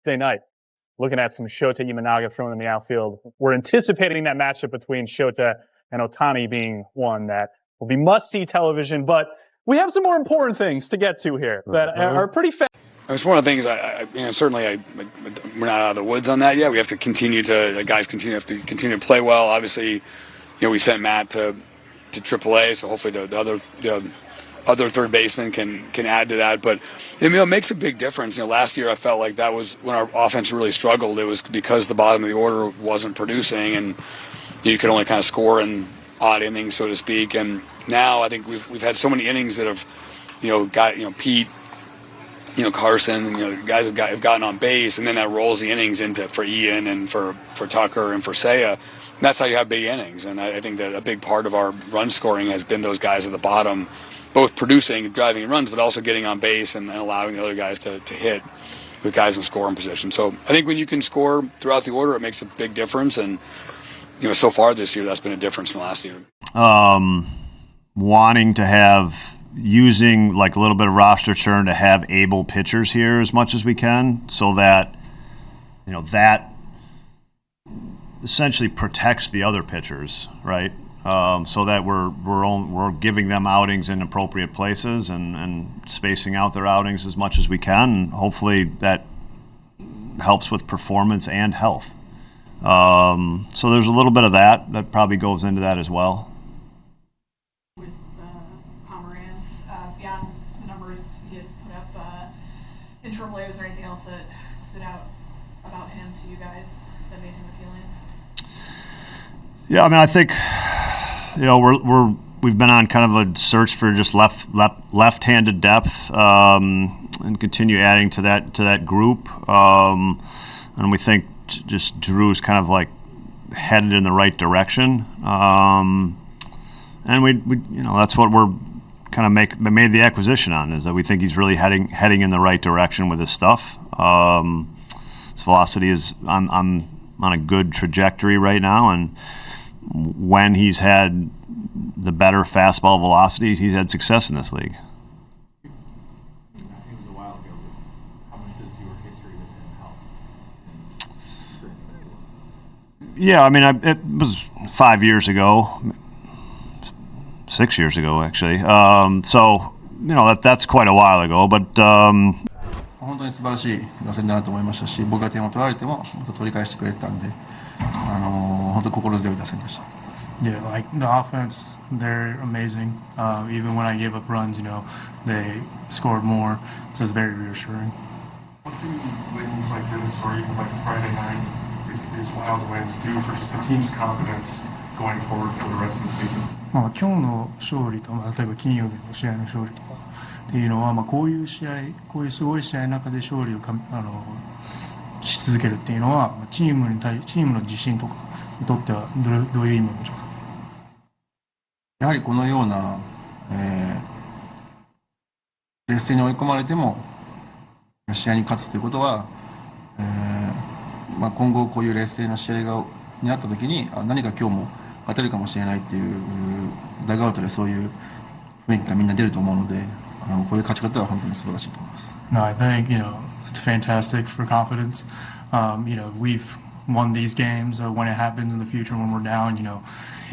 Tuesday night. Looking at some Shota Imanaga thrown in the outfield. We're anticipating that matchup between Shota and Otani being one that will be must-see television, but we have some more important things to get to here that are pretty fast. It's one of the things certainly we're not out of the woods on that yet. We have to continue to, the guys have to continue to play well. Obviously, we sent Matt to AAA, so hopefully the other third baseman can add to that. But it makes a big difference. Last year I felt like that was when our offense really struggled. It was because the bottom of the order wasn't producing, and you could only kind of score in odd innings, so to speak. And now I think we've had so many innings that have got Pete, Carson, guys have gotten on base, and then that rolls the innings into for Ian and for Tucker and for Seiya. And that's how you have big innings. And I think that a big part of our run scoring has been those guys at the bottom, both producing, driving runs, but also getting on base and allowing the other guys to hit with guys in scoring position. So I think when you can score throughout the order, it makes a big difference. And so far this year, that's been a difference from last year. Wanting to have, using like a little bit of roster churn to have able pitchers here as much as we can, so that that essentially protects the other pitchers, right? So that we're giving them outings in appropriate places and spacing out their outings as much as we can, and hopefully that helps with performance and health. So there's a little bit of that probably goes into that as well. With Pomeranz, beyond the numbers he had put up in AAA, was there anything else that stood out about him to you guys that made him appealing? Yeah, I mean, I think we've been on kind of a search for just left-handed depth, and continue adding to that group, and we think just Drew's kind of like headed in the right direction, and we that's what we're kind of made the acquisition on, is that we think he's really heading in the right direction with his stuff. His velocity is on a good trajectory right now, and when he's had the better fastball velocity, he's had success in this league. I think it was a while ago, but how much does your history with him help? Yeah, I mean, it was 5 years ago, 6 years ago actually. So that's quite a while ago, but. 本当に素晴らしい打線だなと思いましたし、僕が点を取られてもまた取り返してくれたんで、本当に心強い打線でした。Yeah, like the offense, they're amazing. Even when I gave up runs, they scored more, so it's very reassuring. What do wins like this, or even like Friday night, these wild wins do for just the team's confidence going forward for the rest of the season? 今日の勝利と、例えば金曜日の試合の勝利とかっていうのは、こういう試合、こういうすごい試合の中で勝利をし続けるっていうのは、チームの自信とかにとってはどういう意味を持ちますか？やはりこのような、劣勢に追い込まれても試合に勝つということは、今後こういう劣勢な試合になった時に何か今日も勝てるかもしれないっていうダグアウトでそういう雰囲気がみんな出ると思うので、こういう勝ち方は本当に素晴らしいと思います。No, I think it's fantastic for confidence. We've won these games when it happens in the future when we're down.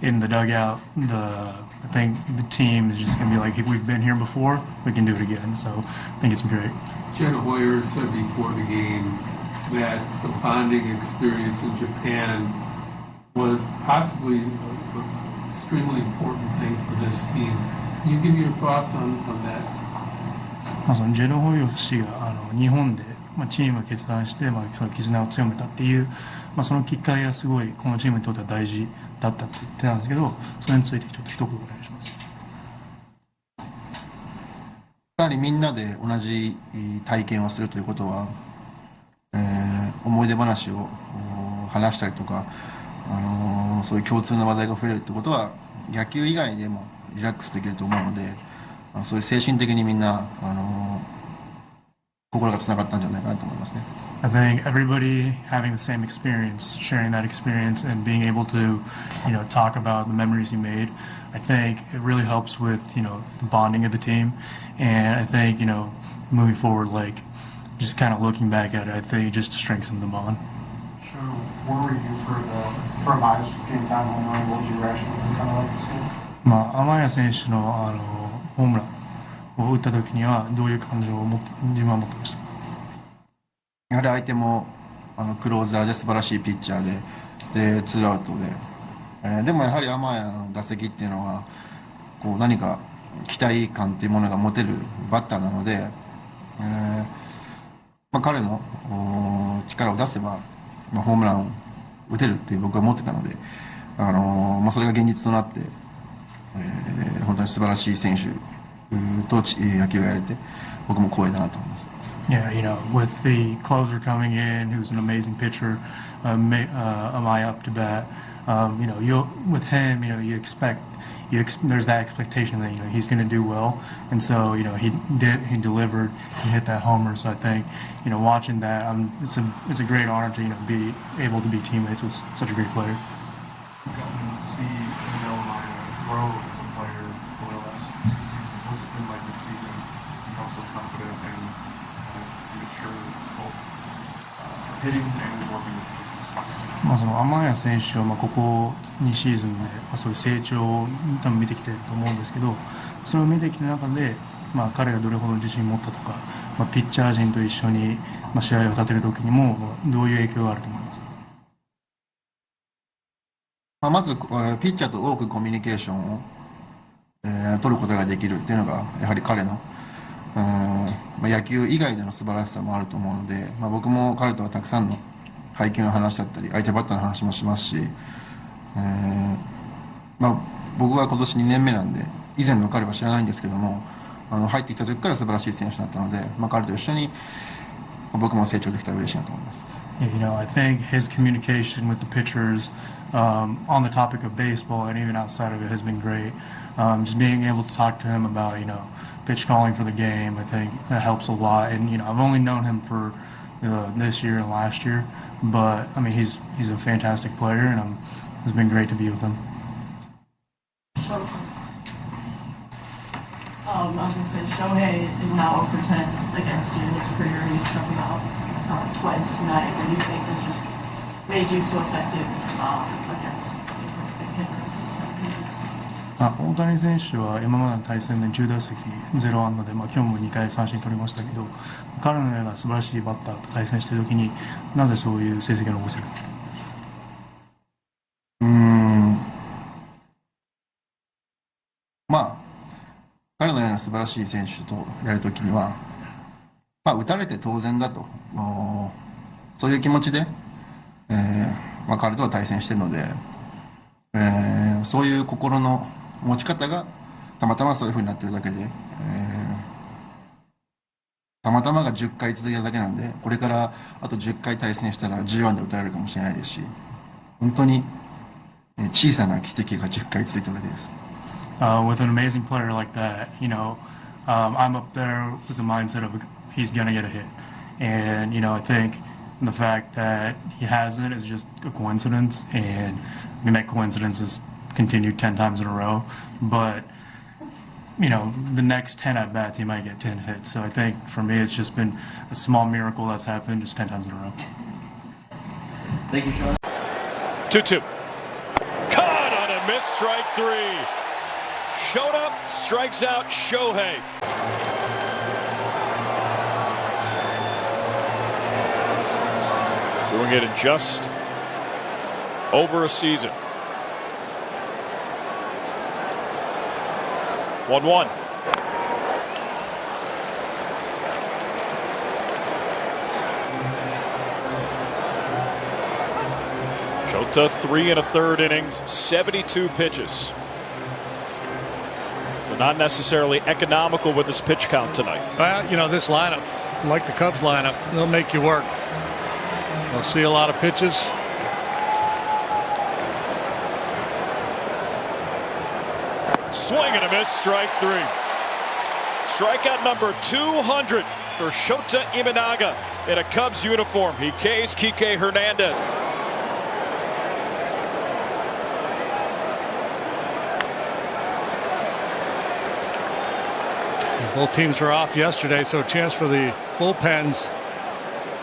In the dugout, I think the team is just going to be like, if we've been here before, we can do it again. So I think it's great. Jenna Hoyer said before the game that the bonding experience in Japan was possibly an extremely important thing for this team. Can you give your thoughts on that? そのジェノホイヨ氏が日本でチームを決断してその絆を強めたっていう、そのきっかけがすごいこのチームにとっては大事だったって言ってたんですけど、それについてちょっと一言お願いします。やはりみんなで同じ体験をするということは、思い出話を話したりとか、そういう共通の話題が増えるということは野球以外でもリラックスできると思うので、そういう精神的にみんな心がつながったんじゃないかなと思いますね。I think everybody having the same experience, sharing that experience, and being able to, talk about the memories you made, I think it really helps with, the bonding of the team. And I think, moving forward, just kind of looking back at it, I think it just strengthened the bond. So, where were you for Miles game time home run? What would you rationally kind of like to see? 天谷選手のホームランを打った時にはどういう感情を自分は持ってましたか？やはり相手もクローザーで素晴らしいピッチャーでツーアウトで、でもやはり天谷の打席っていうのはこう何か期待感っていうものが持てるバッターなので、彼の力を出せば、ホームランを打てるって僕は思ってたので、それが現実となって、本当に素晴らしい選手と野球をやれて僕も光栄だなと思います。Yeah, with the closer coming in, who's an amazing pitcher, Amaya up to bat, with him, you expect, there's that expectation that, he's going to do well. And so, he delivered, he hit that homer. So I think, watching that, it's a great honor to, be able to be teammates with such a great player. You've gotten to see Amaya grow as a player over the last 2 seasons. What's it been like to see him become so confident and mature both hitting and working with pitchers? その天谷選手はここ2シーズンでそういう成長を多分見てきてると思うんですけど、それを見てきた中で、彼がどれほど自信を持ったとか、ピッチャー陣と一緒に試合を立てる時にもどういう影響があると思いますか？まずピッチャーと多くコミュニケーションを、取ることができるっていうのがやはり彼の野球以外での素晴らしさもあると思うので、僕も彼とはたくさんの配球の話だったり相手バッターの話もしますし、僕は今年2年目なんで以前の彼は知らないんですけども、入ってきた時から素晴らしい選手だったので、彼と一緒に僕も成長できたら嬉しいなと思います。I think his communication with the pitchers on the topic of baseball and even outside of it has been great. Just being able to talk to him about, pitch calling for the game, I think that helps a lot. And, I've only known him for this year and last year, but, he's a fantastic player, and it's been great to be with him. I was going to say, Shohei is now 0 for 10 against you in his career. He struck him out twice tonight. What do you think has just made you so effective against hitters? 大谷選手は今までの対戦で10打席0安打で、今日も2回三振取りましたけど、彼のような素晴らしいバッターと対戦しているときになぜそういう成績を残せるか。彼のような素晴らしい選手とやるときには、打たれて当然だと、そういう気持ちで、彼とは対戦しているので、そういう心の持ち方がたまたまそういう風になってるだけで、たまたまが10回続いただけなんで、これからあと10回対戦したら10安で打たれるかもしれないですし、本当に小さな奇跡が10回続いただけです。With an amazing player like that, I'm up there with the mindset of he's gonna get a hit, and I think the fact that he hasn't is just a coincidence, and that coincidence has continued 10 times in a row. But the next 10 at bats, he might get 10 hits. So I think for me, it's just been a small miracle that's happened just 10 times in a row. Thank you, Sean. 2-2. Caught on a missed strike 3. Shota strikes out Shohei. Doing it in just over a season. 1-1. Shota 3 1/3 innings, 72 pitches. So not necessarily economical with his pitch count tonight. Well, this lineup, like the Cubs lineup, they'll make you work. They'll see a lot of pitches. Swing and a miss, strike 3. Strikeout number 200 for Shota Imanaga in a Cubs uniform. He K's Kike Hernandez. Both teams were off yesterday, so a chance for the bullpens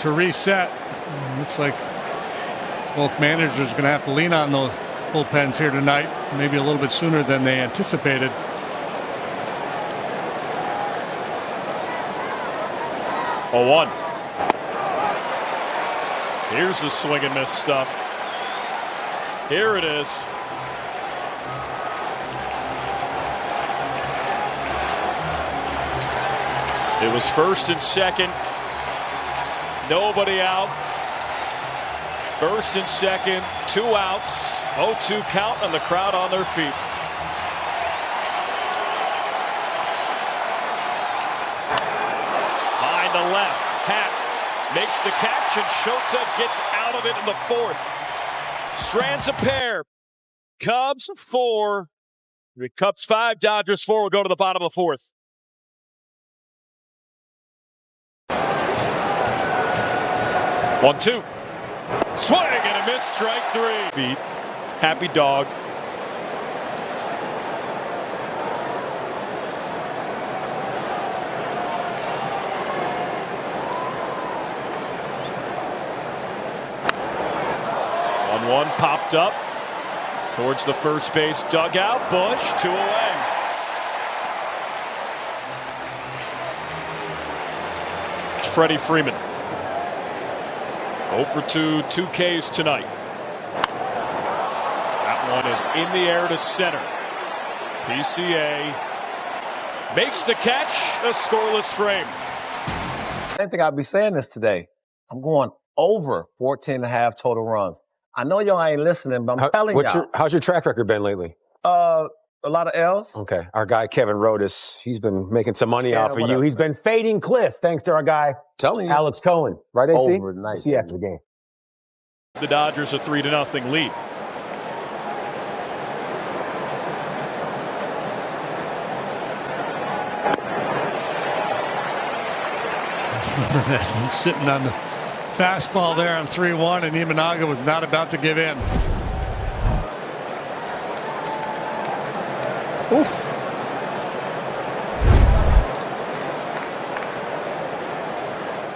to reset. Looks like both managers are going to have to lean on those bullpens here tonight, maybe a little bit sooner than they anticipated. Oh, 1. Here's the swing and miss stuff. Here it is. It was first and second. Nobody out. First and second, 2 outs. 0-2 count and the crowd on their feet. Behind the left, Happ makes the catch and Shota gets out of it in the 4th. Strands a pair. Cubs 4. Cubs 5, Dodgers 4. We'll go to the bottom of the 4th. One, 2. Swing and a miss, strike 3. Feet. Happy dog. One popped up towards the first base dugout. Bush, 2 away. Freddie Freeman. 0 for 2, 2 Ks tonight. That one is in the air to center. PCA makes the catch, a scoreless frame. I didn't think I'd be saying this today. I'm going over 14.5 total runs. I know y'all ain't listening, but I'm telling y'all. How's your track record been lately? A lot of L's. Okay. Our guy, Kevin Rodas, he's been making some money off of you. He's been fading cliff thanks to our guy, Alex Cohen. Right, AC? Overnight. See you after the game. The Dodgers a 3-0 lead. Sitting on the fastball there on 3-1, and Imanaga was not about to give in. Oof.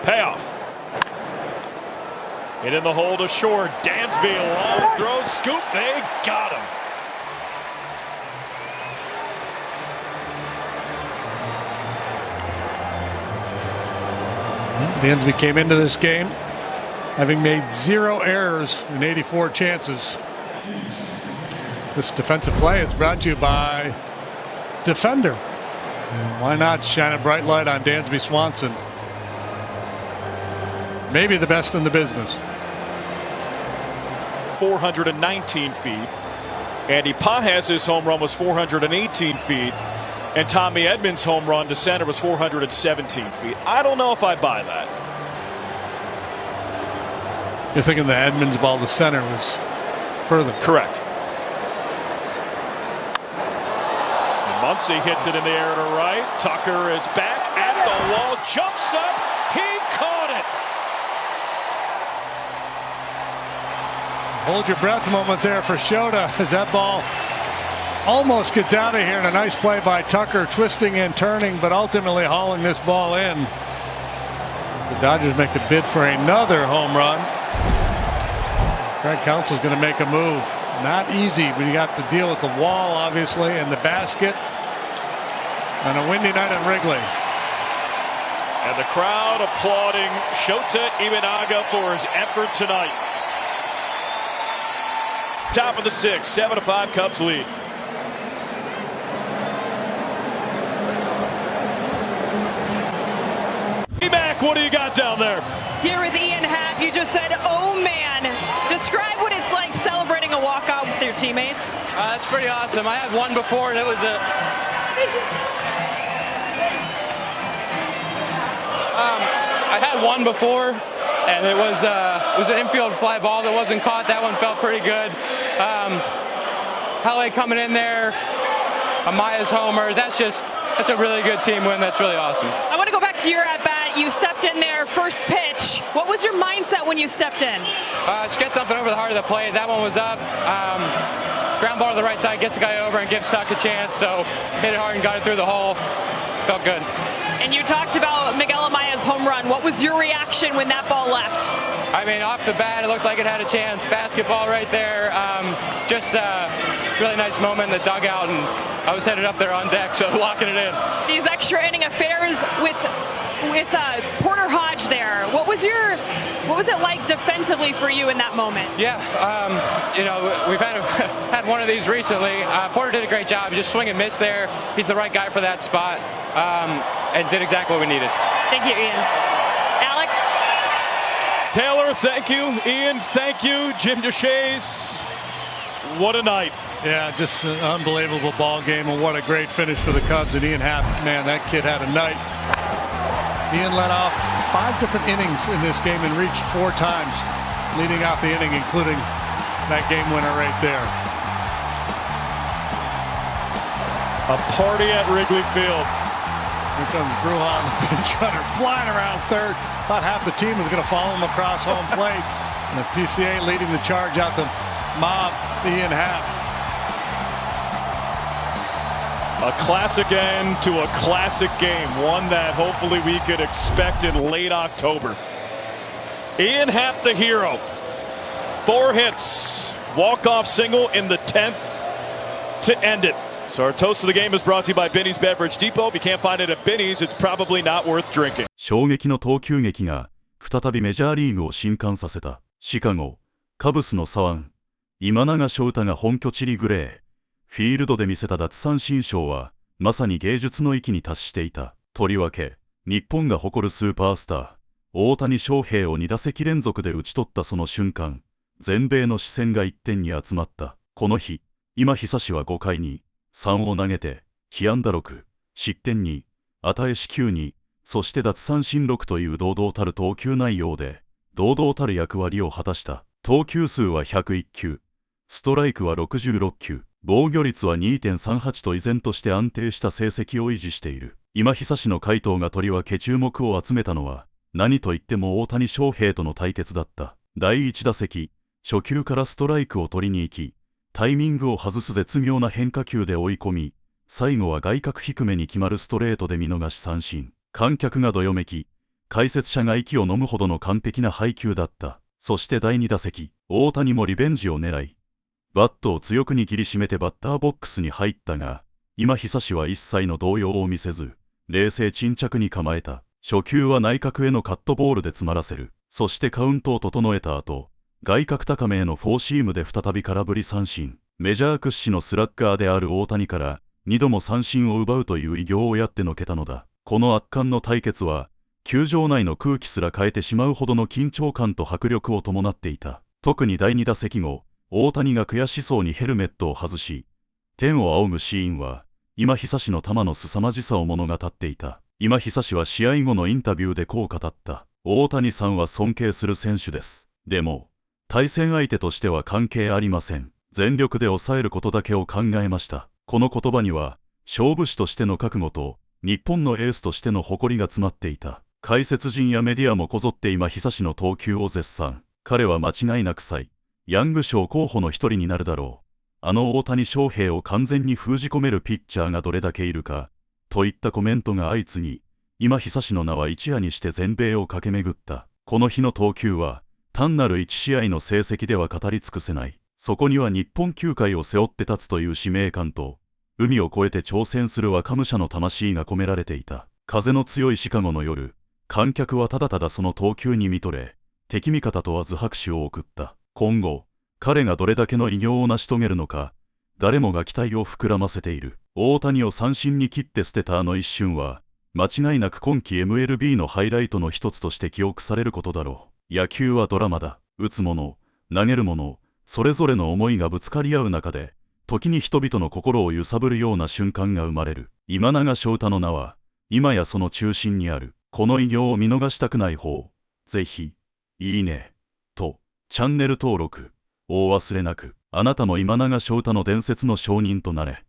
Payoff. And in the hole to short. Dansby, a long throw, scoop. They got him. Dansby came into this game having made 0 errors in 84 chances. This defensive play is brought to you by Defender. And why not shine a bright light on Dansby Swanson? Maybe the best in the business. 419 feet. Andy Pages' home run was 418 feet. And Tommy Edmonds' home run to center was 417 feet. I don't know if I buy that. You're thinking the Edmonds ball to center was further. Correct. And Muncy hits it in the air to right. Tucker is back at the wall, jumps up. He caught it. Hold your breath moment there for Shota as that ball almost gets out of here, and a nice play by Tucker, twisting and turning, but ultimately hauling this ball in. The Dodgers make a bid for another home run. Craig Counsell's going to make a move. Not easy, but you got to deal with the wall, obviously, and the basket on a windy night at Wrigley. And the crowd applauding Shota Imanaga for his effort tonight. Top of the 6th, 7-5 Cubs lead. Back, what do you got down there? Here with Ian Happ, you just said, oh man. Describe what it's like celebrating a walkout with your teammates. It's pretty awesome. I had one before, and it was I had one before, and it was an infield fly ball that wasn't caught. That one felt pretty good. Halle coming in there, Amaya's homer. That's a really good team win. That's really awesome. I want to go back to your at bat. You stepped in there, first pitch. What was your mindset when you stepped in? Just get something over the heart of the plate. That one was up. Ground ball to the right side, gets the guy over and gives Tuck a chance. So hit it hard and got it through the hole. Felt good. And you talked about Miguel Amaya's home run. What was your reaction when that ball left? I mean, off the bat, it looked like it had a chance. Basketball right there. Just a really nice moment in the dugout, and I was headed up there on deck, so locking it in. These extra inning affairs with Porter Hodge there. What was it like defensively for you in that moment? Yeah, we've had one of these recently. Porter did a great job. Just swing and miss there. He's the right guy for that spot, and did exactly what we needed. Thank you, Ian. Alex? Taylor, thank you. Ian, thank you. Jim DeShays, what a night. Yeah, just an unbelievable ball game, and what a great finish for the Cubs. And Ian Happ, man, that kid had a night. Ian led off 5 different innings in this game and reached 4 times, leading off the inning, including that game winner right there. A party at Wrigley Field. Here comes Bruján, the pinch runner, flying around third. Thought half the team was going to follow him across home plate. And the PCA leading the charge out to mob Ian Happ. A classic end to a classic game, one that hopefully we could expect in late October. Ian Happ, the hero. 4 hits, walk-off single in the 10th to end it. So our toast of the game is brought to you by Benny's Beverage Depot. If you can't find it at Benny's, it's probably not worth drinking. 衝撃の投球劇が再びメジャーリーグを震撼させた。シカゴ、カブスの左腕、今永昇太が本拠地リグレー。フィールドで見せた奪三振ショーは、まさに芸術の域に達していた。とりわけ、日本が誇るスーパースター、大谷翔平を2打席連続で打ち取ったその瞬間、全米の視線が一点に集まった。この日、今永は5回に3を投げて、被安打6、失点2、与え四球2、そして奪三振6という堂々たる投球内容で、堂々たる役割を果たした。投球数は101球、ストライクは66球。防御率は 2.38 と依然として安定した成績を維持している。今永の回答がとりわけ注目を集めたのは、何といっても大谷翔平との対決だった。第1打席、初球からストライクを取りに行き、タイミングを外す絶妙な変化球で追い込み、最後は外角低めに決まるストレートで見逃し三振。観客がどよめき、解説者が息を飲むほどの完璧な配球だった。そして第2打席、大谷もリベンジを狙い、バットを強く握りしめてバッターボックスに入ったが、今永は一切の動揺を見せず、冷静沈着に構えた。初球は内角へのカットボールで詰まらせる。そしてカウントを整えた後、外角高めへのフォーシームで再び空振り三振。メジャー屈指のスラッガーである大谷から2度も三振を奪うという偉業をやってのけたのだ。この圧巻の対決は、球場内の空気すら変えてしまうほどの緊張感と迫力を伴っていた。特に第2打席後、大谷が悔しそうにヘルメットを外し、天を仰ぐシーンは、今永の球の凄まじさを物語っていた。今永は試合後のインタビューでこう語った。大谷さんは尊敬する選手です。でも、対戦相手としては関係ありません。全力で抑えることだけを考えました。この言葉には、勝負師としての覚悟と、日本のエースとしての誇りが詰まっていた。解説陣やメディアもこぞって今永の投球を絶賛。彼は間違いなくヤング賞候補の一人になるだろう。あの大谷翔平を完全に封じ込めるピッチャーがどれだけいるか、といったコメントが相次ぎ、今永の名は一夜にして全米を駆け巡った。この日の投球は、単なる1試合の成績では語り尽くせない。そこには日本球界を背負って立つという使命感と、海を越えて挑戦する若武者の魂が込められていた。風の強いシカゴの夜、観客はただただその投球に見とれ、敵味方問わず拍手を送った。今後、彼がどれだけの偉業を成し遂げるのか、誰もが期待を膨らませている。大谷を三振に切って捨てたあの一瞬は、間違いなく今季 Mlb のハイライトの一つとして記憶されることだろう。野球はドラマだ。打つ者、投げる者、それぞれの思いがぶつかり合う中で、時に人々の心を揺さぶるような瞬間が生まれる。今永昇太の名は、今やその中心にある。この偉業を見逃したくない方、ぜひ、いいね、と、チャンネル登録、お忘れなく。あなたも今永昇太の伝説の証人となれ。